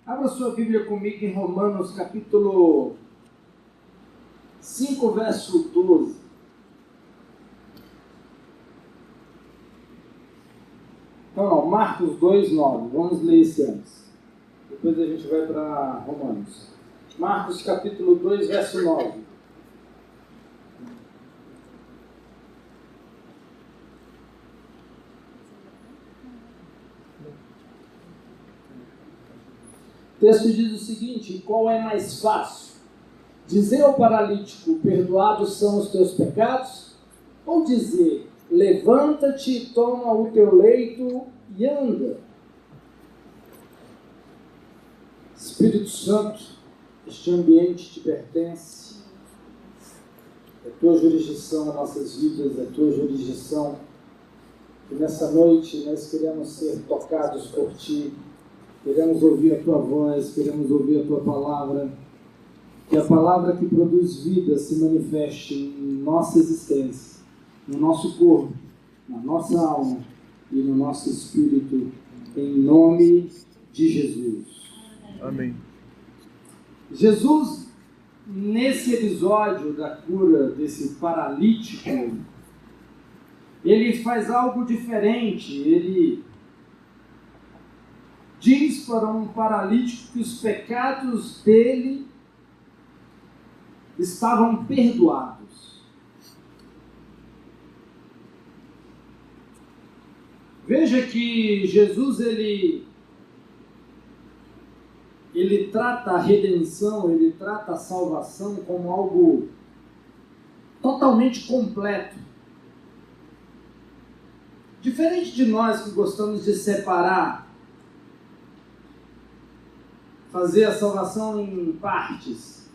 Abra sua Bíblia comigo em Romanos capítulo 5, verso 12. Não, Marcos 2, 9. Vamos ler esse antes. Depois a gente vai para Romanos. Marcos capítulo 2, verso 9. O texto diz o seguinte: qual é mais fácil? Dizer ao paralítico, perdoados são os teus pecados? Ou dizer, levanta-te, toma o teu leito e anda? Espírito Santo, este ambiente te pertence. É tua jurisdição nas nossas vidas, é tua jurisdição. E nessa noite nós queremos ser tocados por ti. Queremos ouvir a tua voz, queremos ouvir a tua palavra. Que a palavra que produz vida se manifeste em nossa existência, no nosso corpo, na nossa alma e no nosso espírito, em nome de Jesus. Amém. Jesus, nesse episódio da cura desse paralítico, ele faz algo diferente. Ele diz para um paralítico que os pecados dele estavam perdoados. Veja que Jesus, ele trata a redenção, ele trata a salvação como algo totalmente completo. Diferente de nós que gostamos de separar, fazer a salvação em partes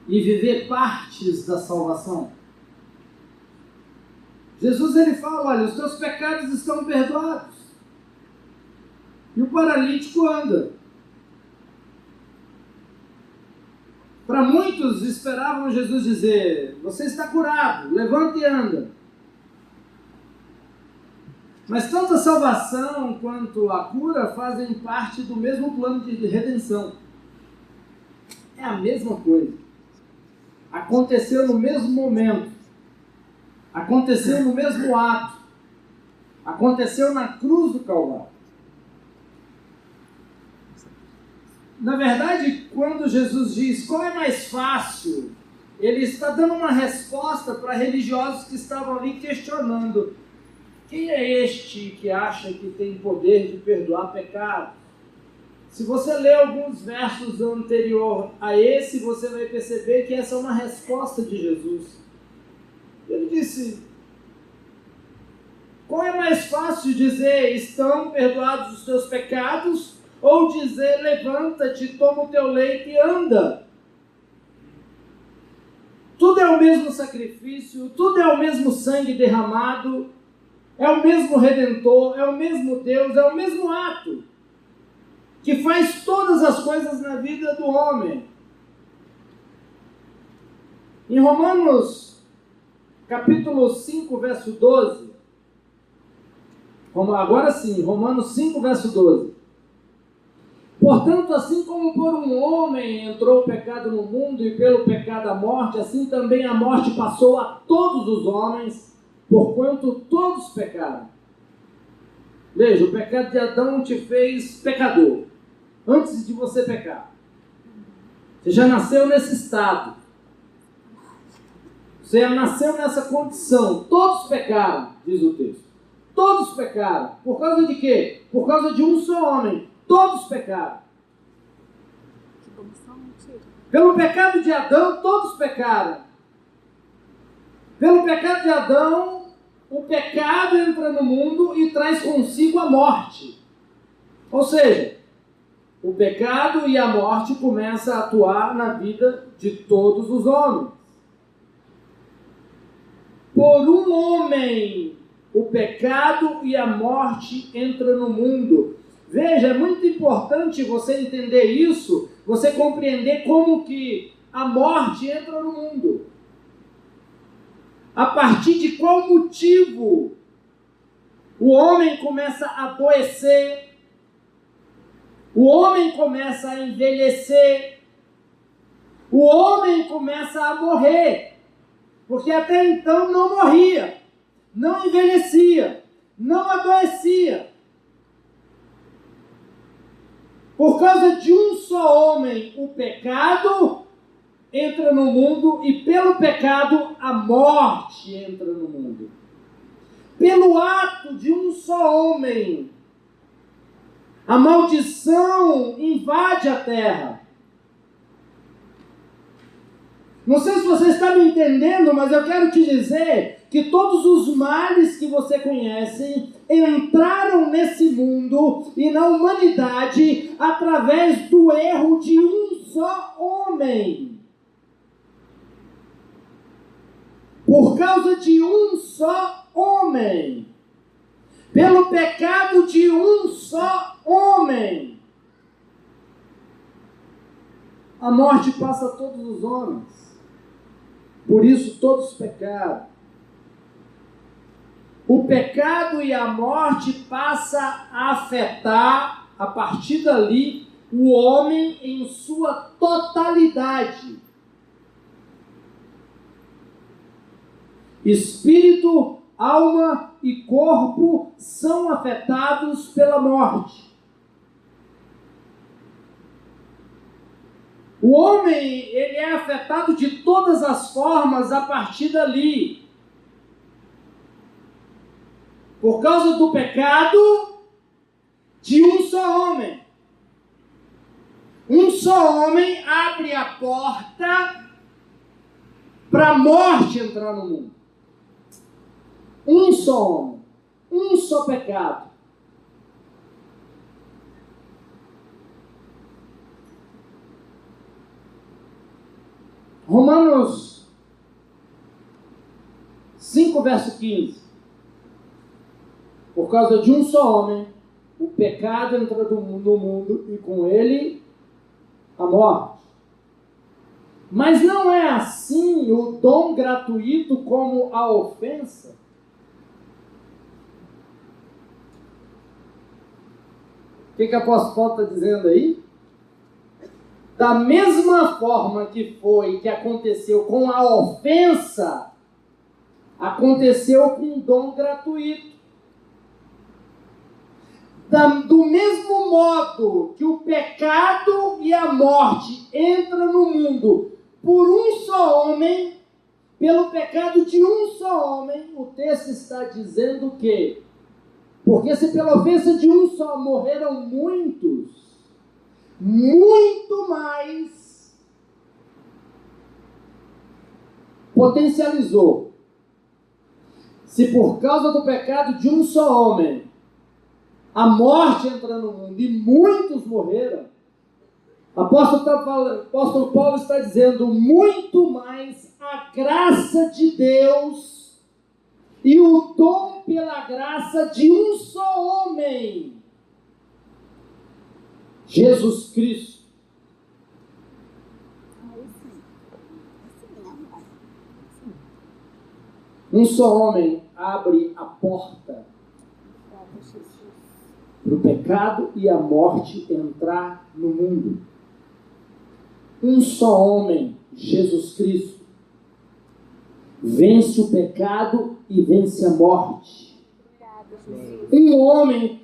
e viver partes da salvação. Jesus, ele fala, olha, os teus pecados estão perdoados. E o paralítico anda. Para muitos esperavam Jesus dizer, você está curado, levanta e anda. Mas tanto a salvação quanto a cura fazem parte do mesmo plano de redenção. É a mesma coisa. Aconteceu no mesmo momento. Aconteceu no mesmo ato. Aconteceu na cruz do Calvário. Na verdade, quando Jesus diz qual é mais fácil, ele está dando uma resposta para religiosos que estavam ali questionando. Quem é este que acha que tem poder de perdoar pecados? Se você ler alguns versos anterior a esse, você vai perceber que essa é uma resposta de Jesus. Ele disse, qual é mais fácil dizer, estão perdoados os teus pecados? Ou dizer, levanta-te, toma o teu leito e anda? Tudo é o mesmo sacrifício, tudo é o mesmo sangue derramado, é o mesmo Redentor, é o mesmo Deus, é o mesmo ato que faz todas as coisas na vida do homem. Em Romanos, capítulo 5, verso 12, agora sim, Romanos 5, verso 12. Portanto, assim como por um homem entrou o pecado no mundo e pelo pecado a morte, assim também a morte passou a todos os homens, porquanto todos pecaram. Veja, o pecado de Adão te fez pecador, antes de você pecar. Você já nasceu nesse estado. Você já nasceu nessa condição. Todos pecaram, diz o texto. Todos pecaram. Por causa de quê? Por causa de um só homem. Todos pecaram. Pelo pecado de Adão, todos pecaram. Pelo pecado de Adão, o pecado entra no mundo e traz consigo a morte. Ou seja, o pecado e a morte começam a atuar na vida de todos os homens. Por um homem, o pecado e a morte entram no mundo. Veja, é muito importante você entender isso, você compreender como que a morte entra no mundo. A partir de qual motivo o homem começa a adoecer, O homem começa a envelhecer. O homem começa a morrer. Porque até então não morria, não envelhecia, não adoecia. Por causa de um só homem, o pecado entra no mundo e pelo pecado a morte entra no mundo. Pelo ato de um só homem, a maldição invade a terra. Não sei se você está me entendendo, mas eu quero te dizer que todos os males que você conhece entraram nesse mundo e na humanidade através do erro de um só homem. Por causa de um só homem. Pelo pecado de um só homem. A morte passa a todos os homens. Por isso todos pecaram. O pecado e a morte passa a afetar, a partir dali, o homem em sua totalidade. Espírito, alma e corpo são afetados pela morte. O homem, ele é afetado de todas as formas a partir dali. Por causa do pecado de um só homem. Um só homem abre a porta para a morte entrar no mundo. Um só homem. Um só pecado. Romanos 5, verso 15. Por causa de um só homem, o pecado entra no mundo e com ele a morte. Mas não é assim o dom gratuito como a ofensa? O que o apóstolo Paulo está dizendo aí? Da mesma forma que aconteceu com a ofensa, aconteceu com o dom gratuito. Do mesmo modo que o pecado e a morte entram no mundo por um só homem, pelo pecado de um só homem, o texto está dizendo que, porque se pela ofensa de um só morreram muitos, muito mais potencializou. Se por causa do pecado de um só homem a morte entra no mundo e muitos morreram, o apóstolo Paulo está dizendo muito mais a graça de Deus e o dom pela graça de um só homem, Jesus Cristo. Um só homem abre a porta para o pecado e a morte entrar no mundo. Um só homem, Jesus Cristo, vence o pecado e vence a morte. Um homem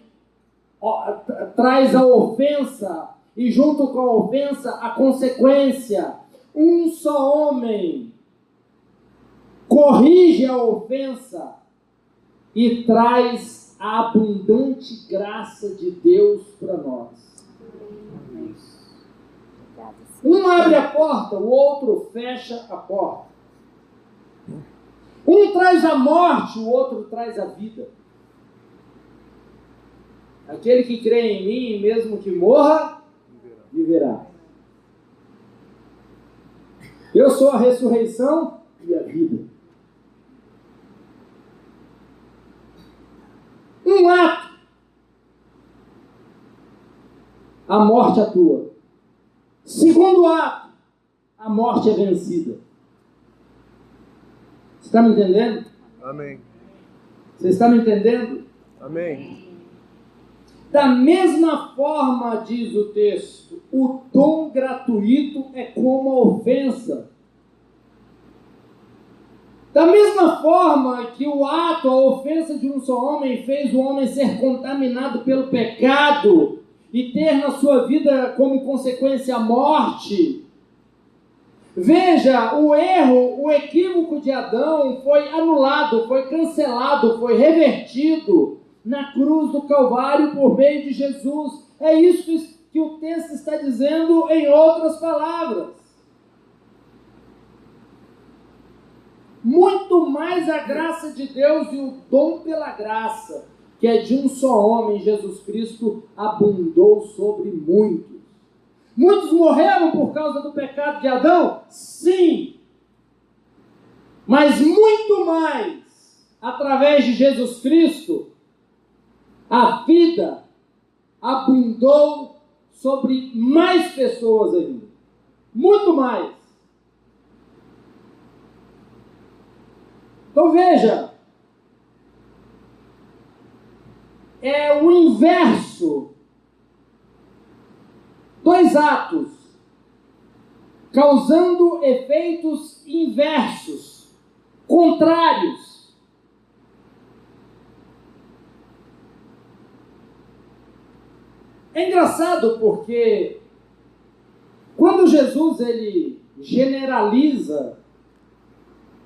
traz a ofensa e junto com a ofensa a consequência. Um só homem corrige a ofensa e traz a abundante graça de Deus para nós. Um abre a porta, o outro fecha a porta. Um traz a morte, o outro traz a vida. Aquele que crê em mim, mesmo que morra, viverá. Eu sou a ressurreição e a vida. Um ato, a morte atua. Segundo ato, a morte é vencida. Você está me entendendo? Amém. Você está me entendendo? Amém. Da mesma forma, diz o texto, o dom gratuito é como a ofensa. Da mesma forma que o ato, a ofensa de um só homem fez o homem ser contaminado pelo pecado e ter na sua vida como consequência a morte. Veja, o erro, o equívoco de Adão foi anulado, foi cancelado, foi revertido na cruz do Calvário por meio de Jesus. É isso que o texto está dizendo em outras palavras. Muito mais a graça de Deus e o dom pela graça, que é de um só homem, Jesus Cristo, abundou sobre muitos. Muitos morreram por causa do pecado de Adão? Sim. Mas muito mais, através de Jesus Cristo, a vida abundou sobre mais pessoas ainda. Muito mais. Então veja, é o inverso. Dois atos, causando efeitos inversos, contrários. É engraçado porque quando Jesus ele generaliza,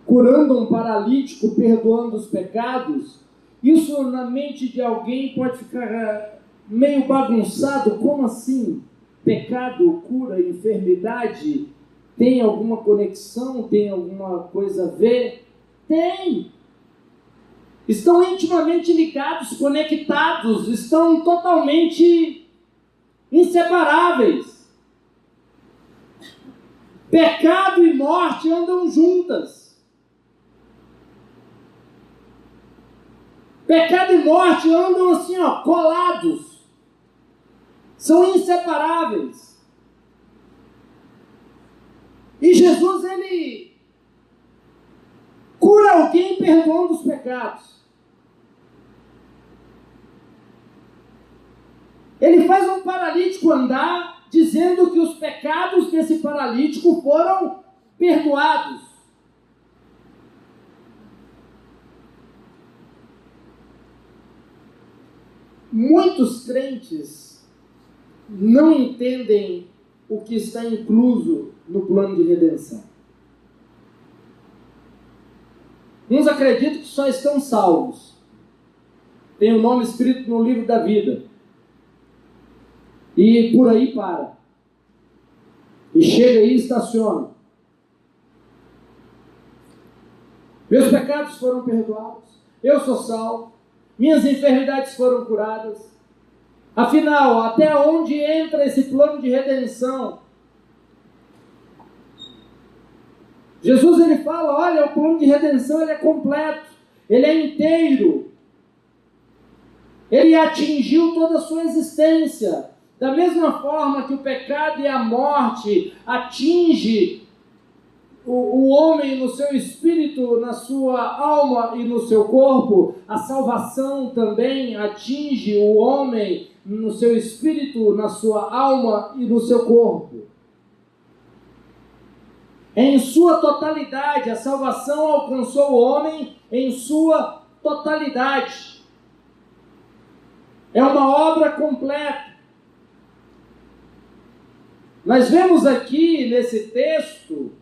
curando um paralítico, perdoando os pecados, isso na mente de alguém pode ficar meio bagunçado. Como assim? Pecado, cura, enfermidade, tem alguma conexão, tem alguma coisa a ver? Tem! Estão intimamente ligados, conectados, estão totalmente inseparáveis. Pecado e morte andam juntas. Pecado e morte andam assim, colados. São inseparáveis. E Jesus, ele cura alguém perdoando os pecados. Ele faz um paralítico andar, dizendo que os pecados desse paralítico foram perdoados. Muitos crentes não entendem o que está incluso no plano de redenção. Uns acreditam que só estão salvos. Tem o nome escrito no livro da vida. E por aí para. E chega aí e estaciona. Meus pecados foram perdoados. Eu sou salvo. Minhas enfermidades foram curadas. Afinal, até onde entra esse plano de redenção? Jesus ele fala, olha, o plano de redenção ele é completo, ele é inteiro. Ele atingiu toda a sua existência. Da mesma forma que o pecado e a morte atinge o homem no seu espírito, na sua alma e no seu corpo, a salvação também atinge o homem no seu espírito, na sua alma e no seu corpo. Em sua totalidade, a salvação alcançou o homem em sua totalidade. É uma obra completa. Nós vemos aqui nesse texto,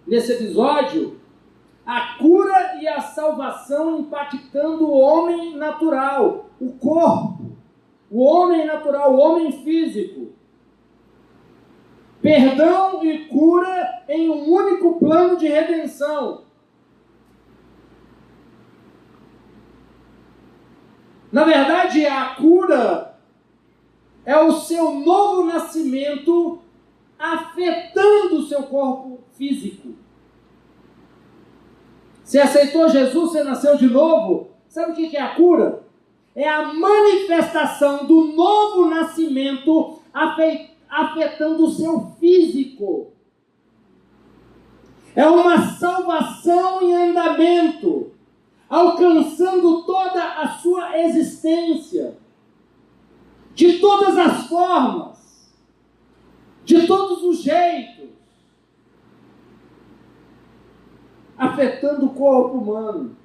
nesse episódio, a cura e a salvação impactando o homem natural, o corpo, o homem natural, o homem físico. Perdão e cura em um único plano de redenção. Na verdade, a cura é o seu novo nascimento afetando o seu corpo físico. Você aceitou Jesus, você nasceu de novo. Sabe o que é a cura? É a manifestação do novo nascimento afetando o seu físico. É uma salvação em andamento, alcançando toda a sua existência. de todas as formas, de todos os jeitos, afetando o corpo humano.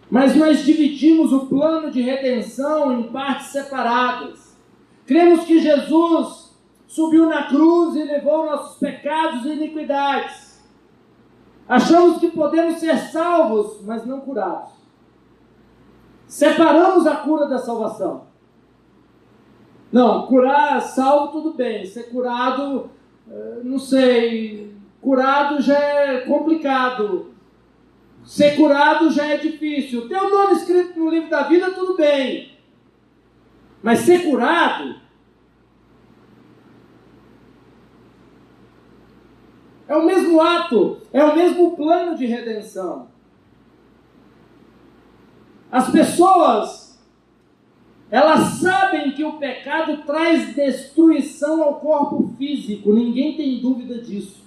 Mas nós dividimos o plano de redenção em partes separadas. Cremos que Jesus subiu na cruz e levou nossos pecados e iniquidades. Achamos que podemos ser salvos, mas não curados. Separamos a cura da salvação. Não, curar, salvo, tudo bem. Ser curado, não sei, curado já é complicado. Ser curado já é difícil. Ter o nome escrito no livro da vida, tudo bem. Mas ser curado é o mesmo ato, é o mesmo plano de redenção. As pessoas, elas sabem que o pecado traz destruição ao corpo físico, ninguém tem dúvida disso.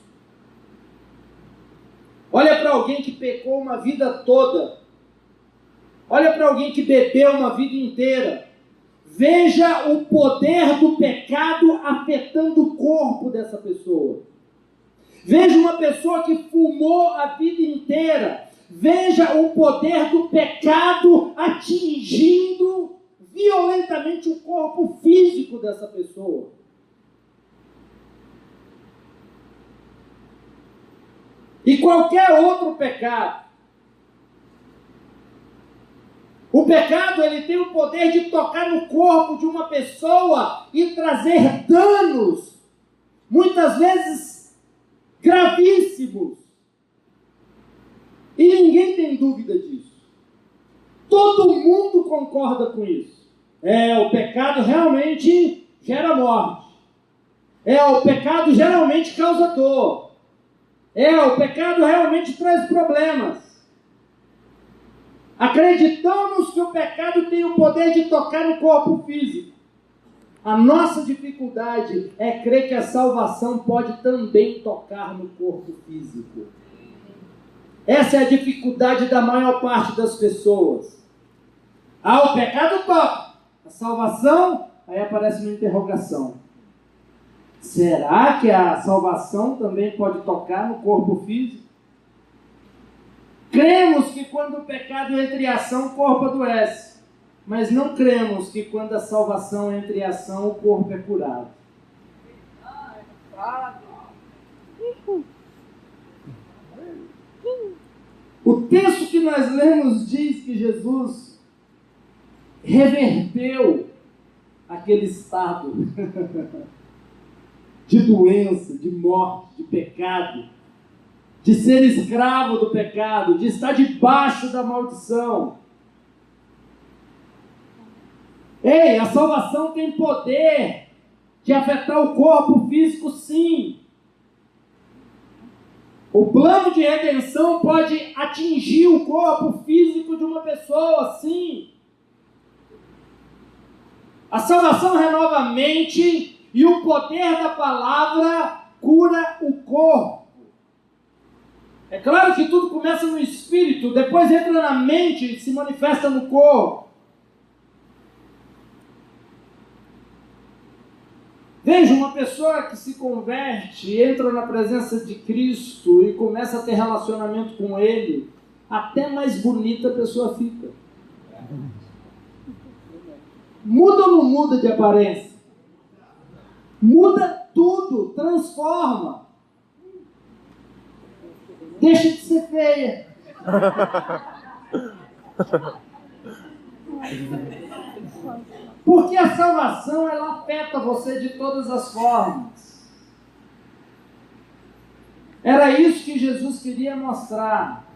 Olha para alguém que pecou uma vida toda. Olha para alguém que bebeu uma vida inteira. Veja o poder do pecado afetando o corpo dessa pessoa. Veja uma pessoa que fumou a vida inteira. Veja o poder do pecado atingindo violentamente o corpo físico dessa pessoa. E qualquer outro pecado. O pecado, ele tem o poder de tocar no corpo de uma pessoa e trazer danos, muitas vezes gravíssimos. E ninguém tem dúvida disso. Todo mundo concorda com isso. O pecado realmente gera morte. O pecado geralmente causa dor. O pecado realmente traz problemas. Acreditamos que o pecado tem o poder de tocar no corpo físico. A nossa dificuldade é crer que a salvação pode também tocar no corpo físico. Essa é a dificuldade da maior parte das pessoas. O pecado toca. A salvação, aí aparece uma interrogação. Será que a salvação também pode tocar no corpo físico? Cremos que quando o pecado entra em ação, o corpo adoece. Mas não cremos que quando a salvação entra em ação, o corpo é curado. O texto que nós lemos diz que Jesus reverteu aquele estado de doença, de morte, de pecado, de ser escravo do pecado, de estar debaixo da maldição. A salvação tem poder de afetar o corpo físico, sim. O plano de redenção pode atingir o corpo físico de uma pessoa, sim. A salvação renova a mente e o poder da palavra cura o corpo. É claro que tudo começa no espírito, depois entra na mente e se manifesta no corpo. Veja, uma pessoa que se converte, entra na presença de Cristo e começa a ter relacionamento com Ele, até mais bonita a pessoa fica. Muda ou não muda de aparência? Muda tudo, transforma. Deixa de ser feia. Porque a salvação, ela afeta você de todas as formas. Era isso que Jesus queria mostrar.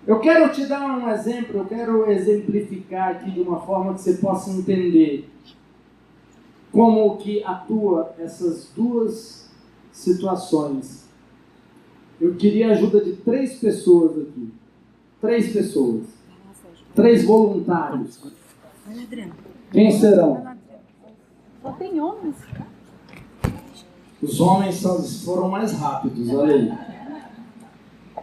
Eu quero te dar um exemplo, eu quero exemplificar aqui de uma forma que você possa entender como que atua essas duas situações. Eu queria a ajuda de 3 pessoas aqui. 3 pessoas. 3 voluntários. Quem serão? Só tem homens. Os homens foram mais rápidos, olha aí.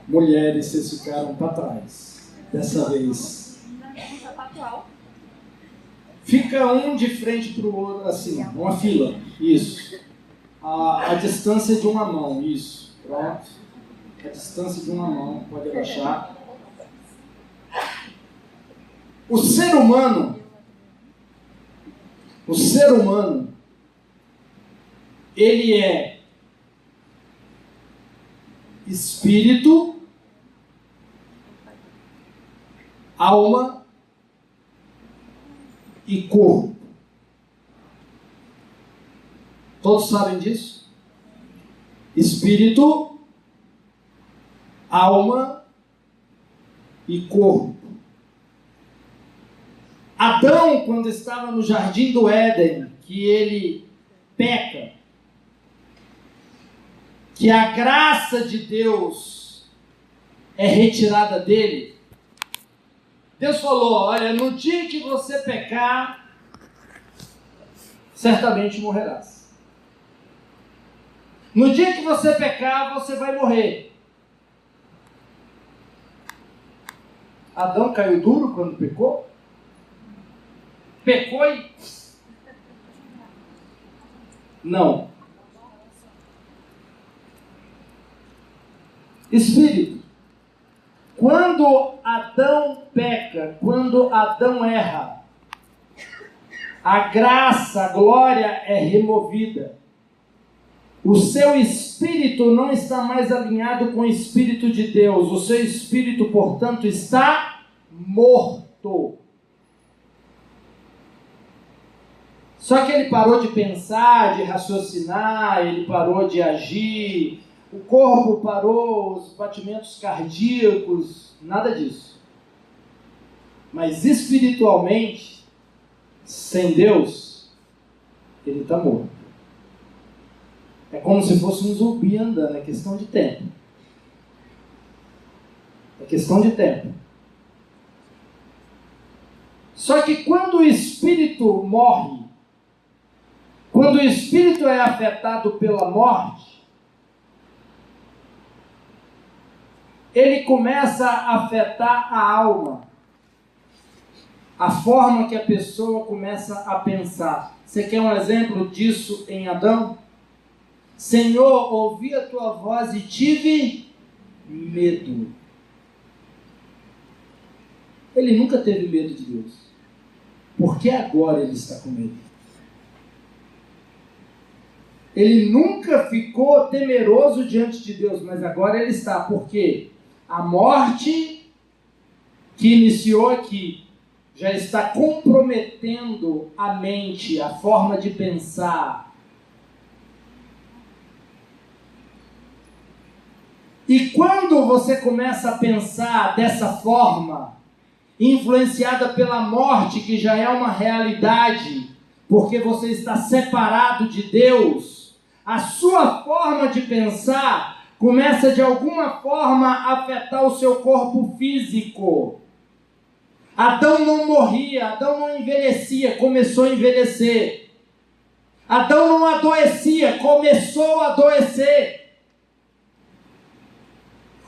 Mulheres, vocês ficaram para trás. Dessa vez. Fica um de frente para o outro, assim, uma fila. Isso. A distância de uma mão, isso. Pronto. A distância de uma mão, pode abaixar. O ser humano, ele é espírito, alma e corpo. Todos sabem disso? Espírito, alma e corpo. Adão, quando estava no jardim do Éden, que ele peca, que a graça de Deus é retirada dele, Deus falou: olha, no dia que você pecar, certamente morrerás. No dia que você pecar, você vai morrer. Adão caiu duro quando pecou? Pecou e... Não. Espírito. Quando Adão peca, quando Adão erra, a graça, a glória é removida. O seu espírito não está mais alinhado com o Espírito de Deus. O seu espírito, portanto, está morto. Só que ele parou de pensar, de raciocinar, ele parou de agir, o corpo parou, os batimentos cardíacos, nada disso. Mas espiritualmente, sem Deus, ele está morto. É como se fosse um zumbi andando, é questão de tempo. É questão de tempo. Só que quando o espírito morre, quando o espírito é afetado pela morte, ele começa a afetar a alma, a forma que a pessoa começa a pensar. Você quer um exemplo disso em Adão? Senhor, ouvi a tua voz e tive medo. Ele nunca teve medo de Deus. Por que agora ele está com medo? Ele nunca ficou temeroso diante de Deus, mas agora ele está. Por quê? A morte que iniciou aqui já está comprometendo a mente, a forma de pensar. E quando você começa a pensar dessa forma, influenciada pela morte, que já é uma realidade, porque você está separado de Deus, a sua forma de pensar começa de alguma forma a afetar o seu corpo físico. Adão não morria, Adão não envelhecia, começou a envelhecer. Adão não adoecia, começou a adoecer.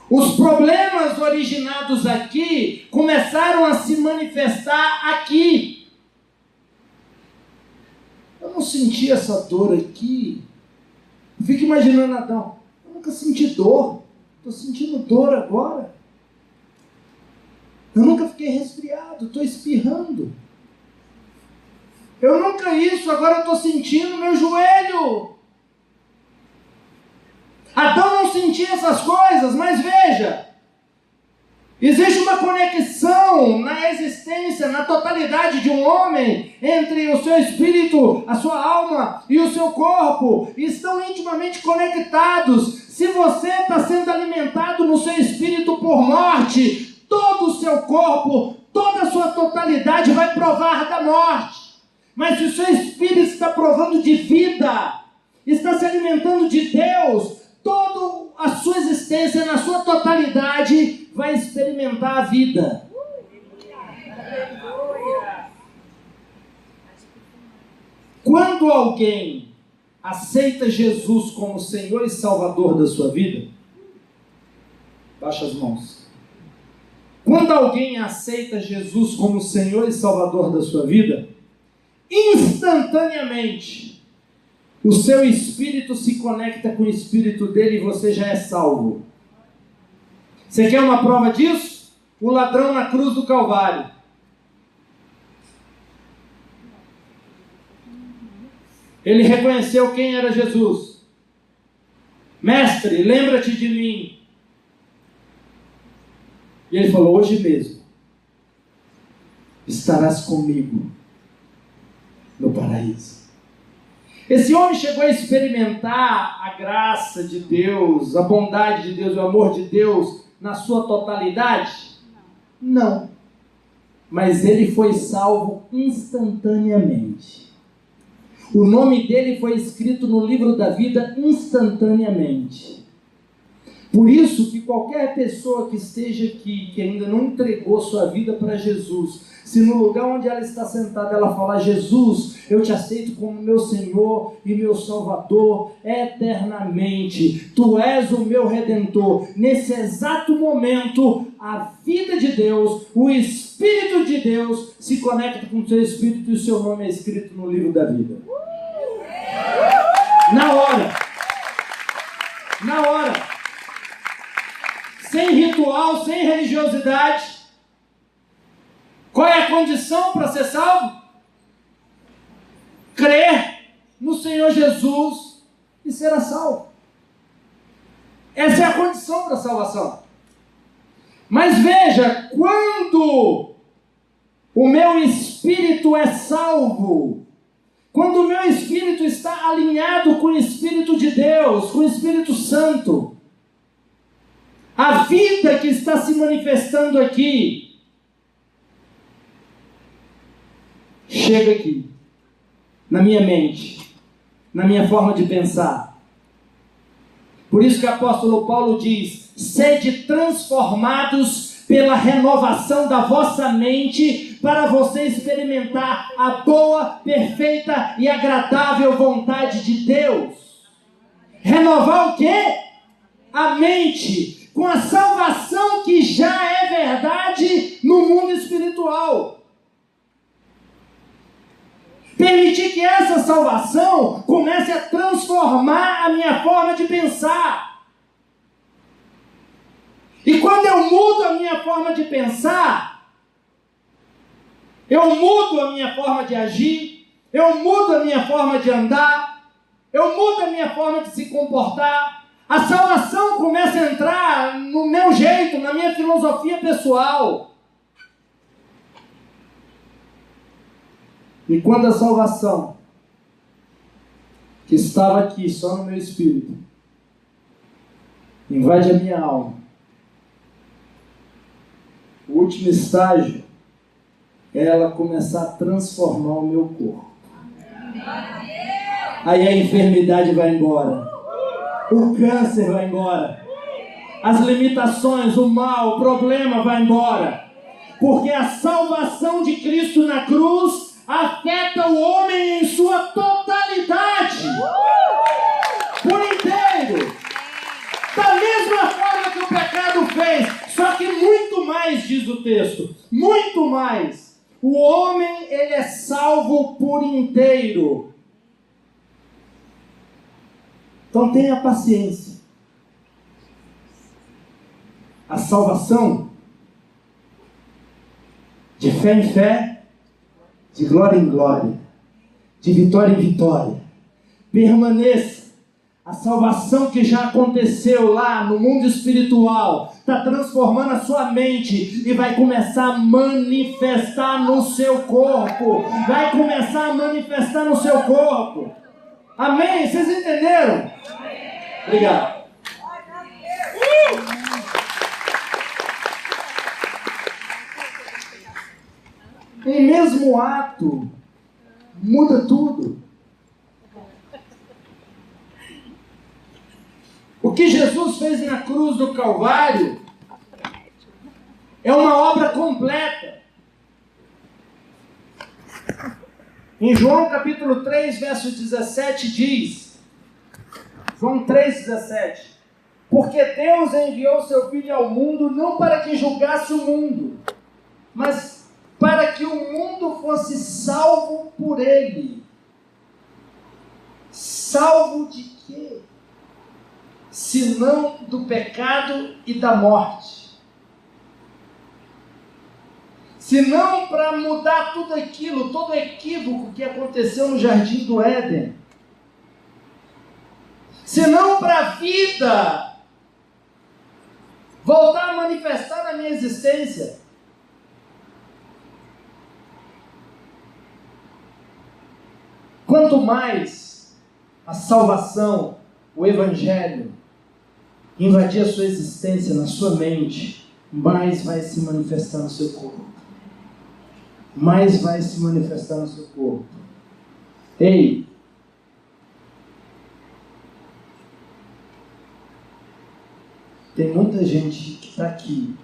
Os problemas originados aqui começaram a se manifestar aqui. Eu não senti essa dor aqui. Eu fico imaginando Adão. Eu nunca senti dor. Estou sentindo dor agora. Eu nunca fiquei resfriado. Estou espirrando. Eu nunca isso. Agora eu estou sentindo meu joelho. Adão não sentia essas coisas, mas veja, existe uma conexão na existência, na totalidade de um homem, entre o seu espírito, a sua alma e o seu corpo, estão intimamente conectados. Se você está sendo alimentado no seu espírito por morte, todo o seu corpo, toda a sua totalidade vai provar da morte. Mas se o seu espírito está provando de vida, está se alimentando de Deus, toda a sua existência, na sua totalidade, vai experimentar a vida. Quando alguém aceita Jesus como Senhor e Salvador da sua vida, baixa as mãos. Quando alguém aceita Jesus como Senhor e Salvador da sua vida, instantaneamente, o seu espírito se conecta com o espírito dele e você já é salvo. Você quer uma prova disso? O ladrão na cruz do Calvário. Ele reconheceu quem era Jesus. Mestre, lembra-te de mim. E ele falou, hoje mesmo estarás comigo no paraíso. Esse homem chegou a experimentar a graça de Deus, a bondade de Deus, o amor de Deus na sua totalidade? Não. Mas ele foi salvo instantaneamente. O nome dele foi escrito no livro da vida instantaneamente. Por isso que qualquer pessoa que esteja aqui, que ainda não entregou sua vida para Jesus, se no lugar onde ela está sentada ela falar, Jesus, eu te aceito como meu Senhor e meu Salvador eternamente, Tu és o meu Redentor, nesse exato momento, a vida de Deus, o Espírito de Deus se conecta com o seu Espírito e o seu nome é escrito no livro da vida. Na hora. Sem ritual, sem religiosidade. Qual é a condição para ser salvo? Crer no Senhor Jesus e será salvo. Essa é a condição para a salvação. Mas veja, quando o meu espírito é salvo, quando o meu espírito está alinhado com o Espírito de Deus, com o Espírito Santo, a vida que está se manifestando aqui, chega aqui, na minha mente, na minha forma de pensar. Por isso que o apóstolo Paulo diz, sede transformados pela renovação da vossa mente, para você experimentar a boa, perfeita e agradável vontade de Deus. Renovar o quê? A mente, com a salvação que já é verdade no mundo espiritual. Permitir que essa salvação comece a transformar a minha forma de pensar. E quando eu mudo a minha forma de pensar, eu mudo a minha forma de agir, eu mudo a minha forma de andar, eu mudo a minha forma de se comportar. A salvação começa a entrar no meu jeito, na minha filosofia pessoal. E quando a salvação, que estava aqui só no meu espírito, invade a minha alma, o último estágio é ela começar a transformar o meu corpo. Aí a enfermidade vai embora. O câncer vai embora. As limitações, o mal, o problema vai embora. Porque a salvação de Cristo na cruz afeta o homem em sua totalidade. Por inteiro. Da mesma forma que o pecado fez. Só que muito mais, diz o texto. Muito mais. O homem, ele é salvo por inteiro. Então tenha paciência. A salvação, de fé em fé, de glória em glória, de vitória em vitória, permaneça. A salvação que já aconteceu lá no mundo espiritual está transformando a sua mente e vai começar a manifestar no seu corpo. Vai começar a manifestar no seu corpo. Amém? Vocês entenderam? Obrigado. Um mesmo ato muda tudo. O que Jesus fez na cruz do Calvário é uma obra completa. Em João capítulo 3, verso 17 diz, João 3,17, porque Deus enviou seu Filho ao mundo não para que julgasse o mundo, mas para que o mundo fosse salvo por ele. Salvo de quê? Senão do pecado e da morte. Senão para mudar tudo aquilo, todo equívoco que aconteceu no Jardim do Éden. Senão para a vida voltar a manifestar na minha existência. Quanto mais a salvação, o Evangelho, invadir a sua existência, na sua mente, mais vai se manifestar no seu corpo. Mais vai se manifestar no seu corpo. Ei! Tem muita gente que está aqui,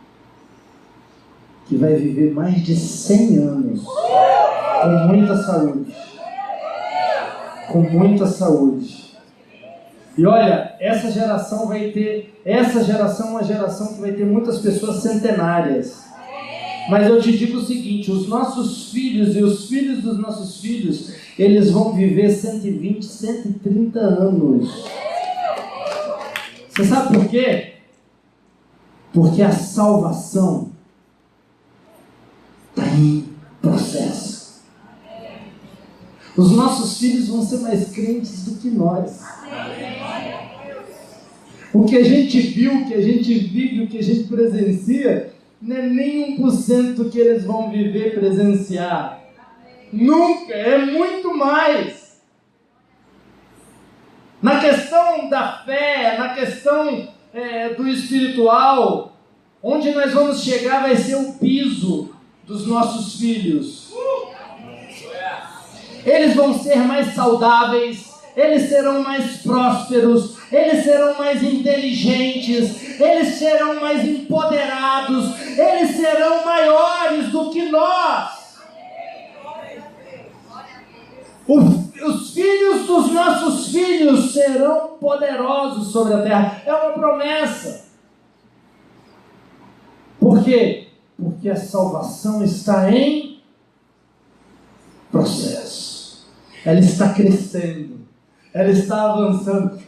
que vai viver mais de 100 anos, com muita saúde. Com muita saúde. E olha, essa geração é uma geração que vai ter muitas pessoas centenárias. Mas eu te digo o seguinte, os nossos filhos e os filhos dos nossos filhos, eles vão viver 120, 130 anos. Você sabe por quê? Porque a salvação está em processo. Os nossos filhos vão ser mais crentes do que nós. O que a gente viu, o que a gente vive, o que a gente presencia, não é nem 1% que eles vão viver, presenciar. Nunca, é muito mais. Na questão da fé, na questão do espiritual, onde nós vamos chegar vai ser o piso dos nossos filhos. Eles vão ser mais saudáveis, eles serão mais prósperos, eles serão mais inteligentes, eles serão mais empoderados, eles serão maiores do que nós. Os filhos dos nossos filhos serão poderosos sobre a terra. É uma promessa. Por quê? Porque a salvação está em processo. Ela está crescendo. Ela está avançando.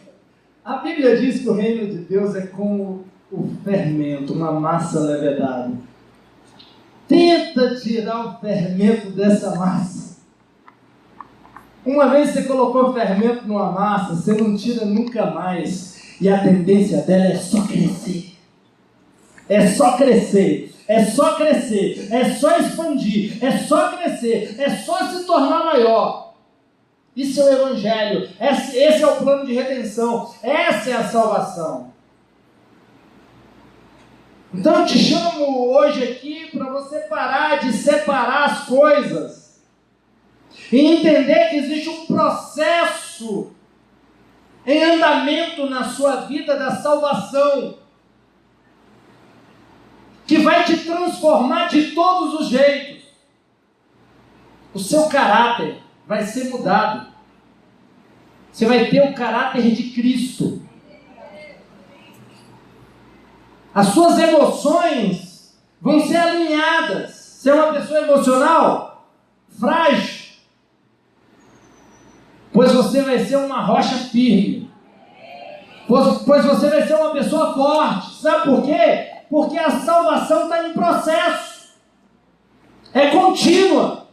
A Bíblia diz que o reino de Deus é como o fermento, uma massa levedada. Tenta tirar o fermento dessa massa. Uma vez você colocou fermento numa massa, você não tira nunca mais. E a tendência dela é só crescer. É só crescer. É só crescer. É só expandir. É só crescer. É só se tornar maior. Isso é o Evangelho. Esse é o plano de redenção. Essa é a salvação. Então eu te chamo hoje aqui para você parar de separar as coisas. E entender que existe um processo em andamento na sua vida da salvação, que vai te transformar de todos os jeitos. O seu caráter vai ser mudado. Você vai ter o caráter de Cristo. As suas emoções vão ser alinhadas. Você é uma pessoa emocional? Frágil. Pois você vai ser uma rocha firme. Pois você vai ser uma pessoa forte. Sabe por quê? Porque a salvação está em processo. É contínua.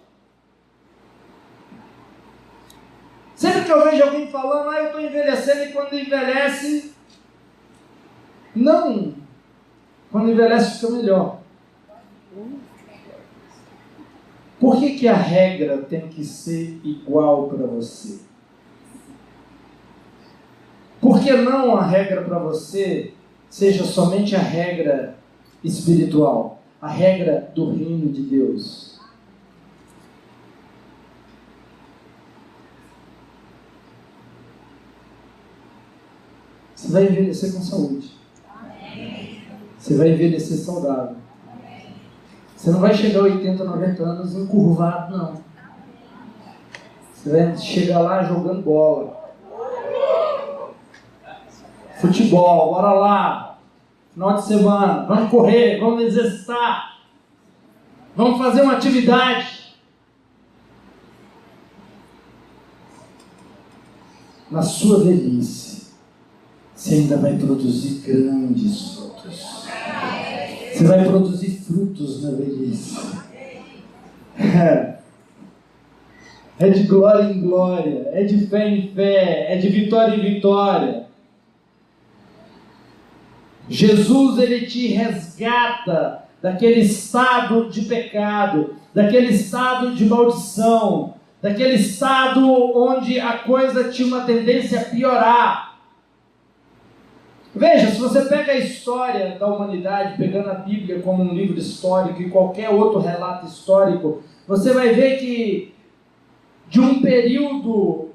Sempre que eu vejo alguém falando, eu estou envelhecendo, e quando envelhece... Não. Quando envelhece fica melhor. Por que a regra tem que ser igual para você? Por que não a regra para você seja somente a regra espiritual, a regra do reino de Deus? Você vai envelhecer com saúde. Você vai envelhecer saudável. Você não vai chegar a 80, 90 anos encurvado, não. Você vai chegar lá jogando bola. Futebol, bora lá. Final de semana, vamos correr, vamos exercitar. Vamos fazer uma atividade. Na sua velhice, você ainda vai produzir grandes frutos. Você vai produzir frutos na velhice. É de glória em glória, é de fé em fé, é de vitória em vitória. Jesus, ele te resgata daquele estado de pecado, daquele estado de maldição, daquele estado onde a coisa tinha uma tendência a piorar. Veja, se você pega a história da humanidade, pegando a Bíblia como um livro histórico e qualquer outro relato histórico, você vai ver que de um período,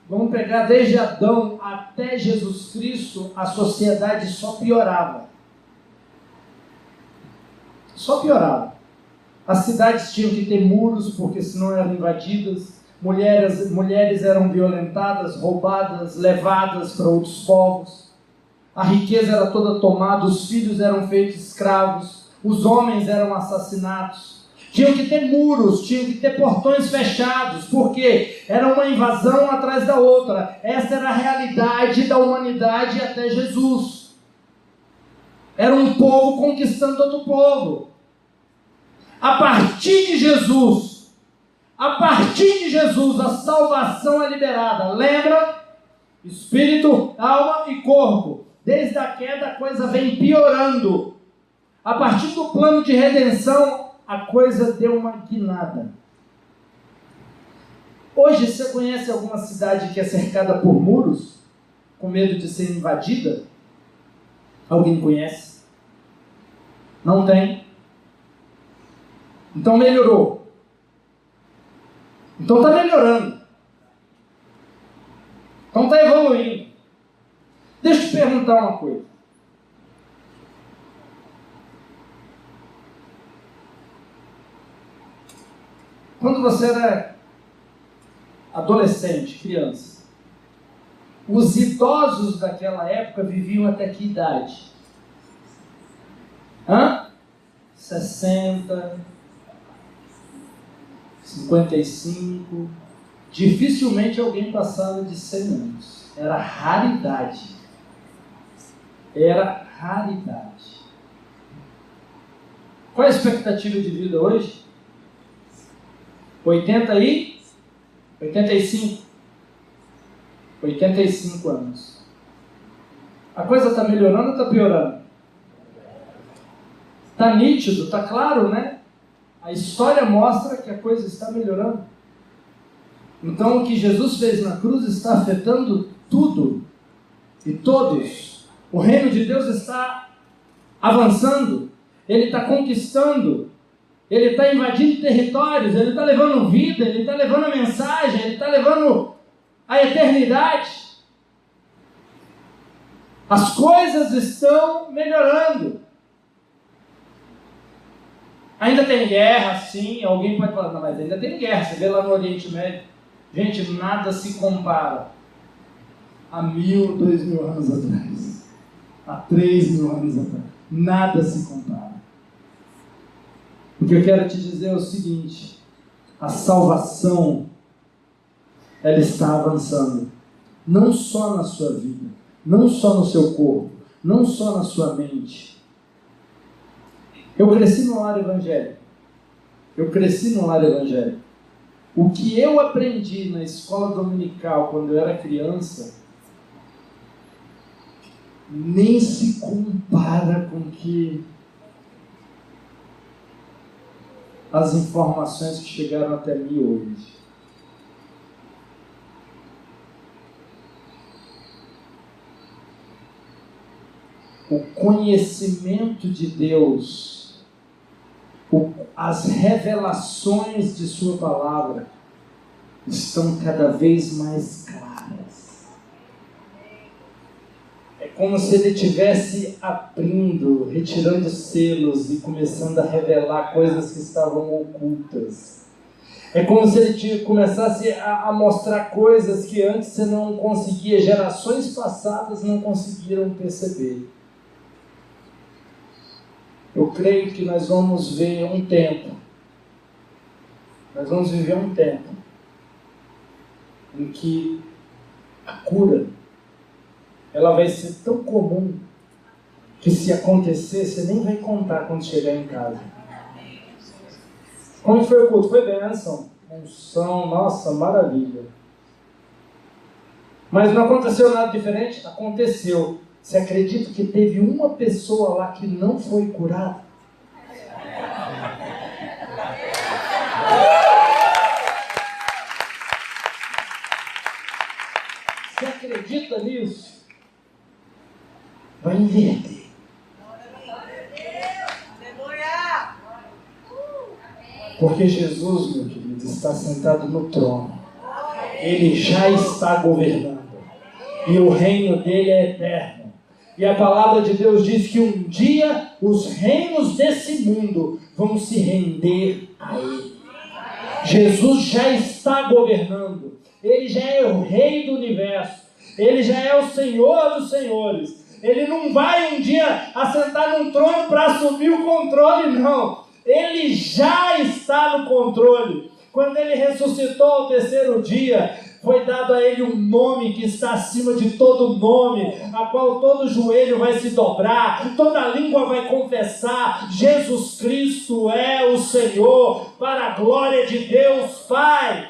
vamos pegar desde Adão até Jesus Cristo, a sociedade só piorava. Só piorava. As cidades tinham que ter muros, porque senão eram invadidas. Mulheres eram violentadas, roubadas, levadas para outros povos. A riqueza era toda tomada, os filhos eram feitos escravos, os homens eram assassinados. Tinham que ter muros, tinham que ter portões fechados, porque era uma invasão atrás da outra. Essa era a realidade da humanidade até Jesus. Era um povo conquistando outro povo. A partir de Jesus, a salvação é liberada. Lembra? Espírito, alma e corpo. Desde a queda a coisa vem piorando. A partir do plano de redenção, a coisa deu uma guinada. Hoje, você conhece alguma cidade que é cercada por muros, com medo de ser invadida? Alguém conhece? Não tem? Então melhorou. Então está melhorando. Então está evoluindo. Deixa eu te perguntar uma coisa. Quando você era adolescente, criança, os idosos daquela época viviam até que idade? 60, 55. Dificilmente alguém passava de 100 anos. Era raridade. Era raridade. Qual é a expectativa de vida hoje? 85? 85 anos. A coisa está melhorando ou está piorando? Está nítido, está claro, né? A história mostra que a coisa está melhorando. Então o que Jesus fez na cruz está afetando tudo e todos. O reino de Deus está avançando, ele está conquistando, ele está invadindo territórios, ele está levando vida, ele está levando a mensagem, ele está levando a eternidade. As coisas estão melhorando. Ainda tem guerra, sim. Alguém pode falar, não, mas ainda tem guerra. Você vê lá no Oriente Médio. Gente, nada se compara a 1.000, 2.000 anos atrás. A 3.000 anos atrás. Nada se compara. O que eu quero te dizer é o seguinte. A salvação, ela está avançando. Não só na sua vida. Não só no seu corpo. Não só na sua mente. Eu cresci no lar evangélico. O que eu aprendi na escola dominical quando eu era criança nem se compara com que as informações que chegaram até mim hoje. O conhecimento de Deus, as revelações de sua palavra estão cada vez mais claras. É como se ele estivesse abrindo, retirando selos e começando a revelar coisas que estavam ocultas. É como se ele começasse a mostrar coisas que antes você não conseguia, gerações passadas não conseguiram perceber. Eu creio que nós vamos ver um tempo Nós vamos viver um tempo em que a cura ela vai ser tão comum que se acontecer, você nem vai contar quando chegar em casa. Como foi o culto? Foi bênção, unção, nossa, maravilha. Mas não aconteceu nada diferente? Aconteceu. Você acredita que teve uma pessoa lá que não foi curada? Você acredita nisso? Vai inverter. Porque Jesus, meu querido, está sentado no trono. Ele já está governando. E o reino dele é eterno. E a palavra de Deus diz que um dia os reinos desse mundo vão se render a ele. Jesus já está governando. Ele já é o rei do universo. Ele já é o Senhor dos senhores. Ele não vai um dia assentar num trono para assumir o controle, não. Ele já está no controle. Quando ele ressuscitou ao terceiro dia, foi dado a ele um nome que está acima de todo nome, a qual todo joelho vai se dobrar, toda língua vai confessar: Jesus Cristo é o Senhor, para a glória de Deus Pai.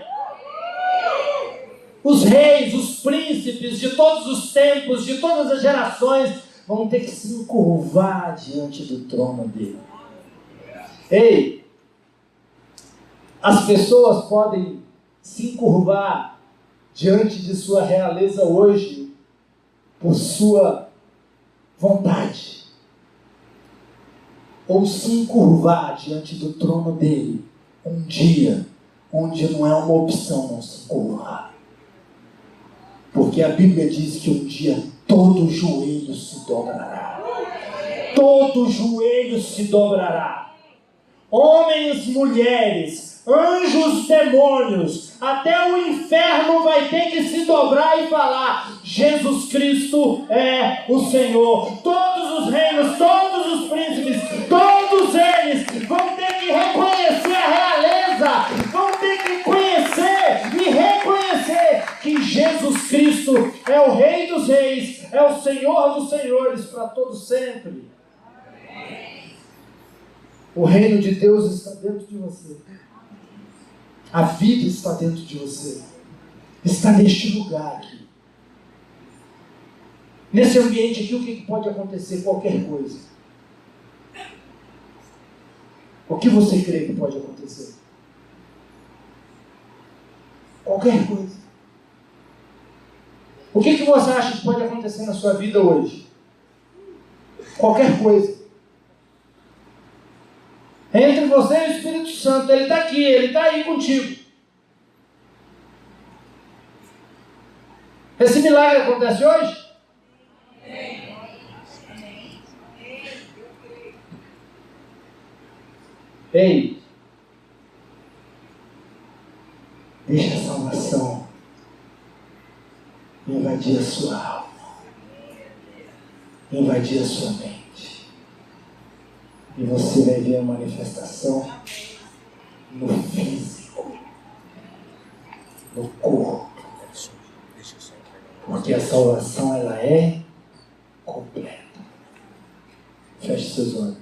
Os reis, os príncipes de todos os tempos, de todas as gerações, vão ter que se encurvar diante do trono dele. Ei, as pessoas podem se encurvar diante de sua realeza hoje por sua vontade, ou se encurvar diante do trono dele um dia onde não é uma opção não se encurvar, porque a Bíblia diz que um dia todo joelho se dobrará, todo joelho se dobrará. Homens, mulheres, anjos, demônios, até o inferno vai ter que se dobrar e falar: Jesus Cristo é o Senhor. Todos os reinos, todos os príncipes, todos eles vão ter que reconhecer a realeza, vão ter que conhecer e reconhecer que Jesus Cristo é o Rei dos Reis, é o Senhor dos Senhores para todo sempre. O reino de Deus está dentro de você. A vida está dentro de você. Está neste lugar aqui. Nesse ambiente aqui, o que pode acontecer? Qualquer coisa. O que você crê que pode acontecer? Qualquer coisa. O que você acha que pode acontecer na sua vida hoje? Qualquer coisa. Entre você e o Espírito Santo, ele está aqui, ele está aí contigo. Esse milagre acontece hoje? Ei, deixa a salvação invadir a sua alma, invadir a sua mente. E você vai ver a manifestação no físico, no corpo. Porque a salvação, ela é completa. Feche seus olhos.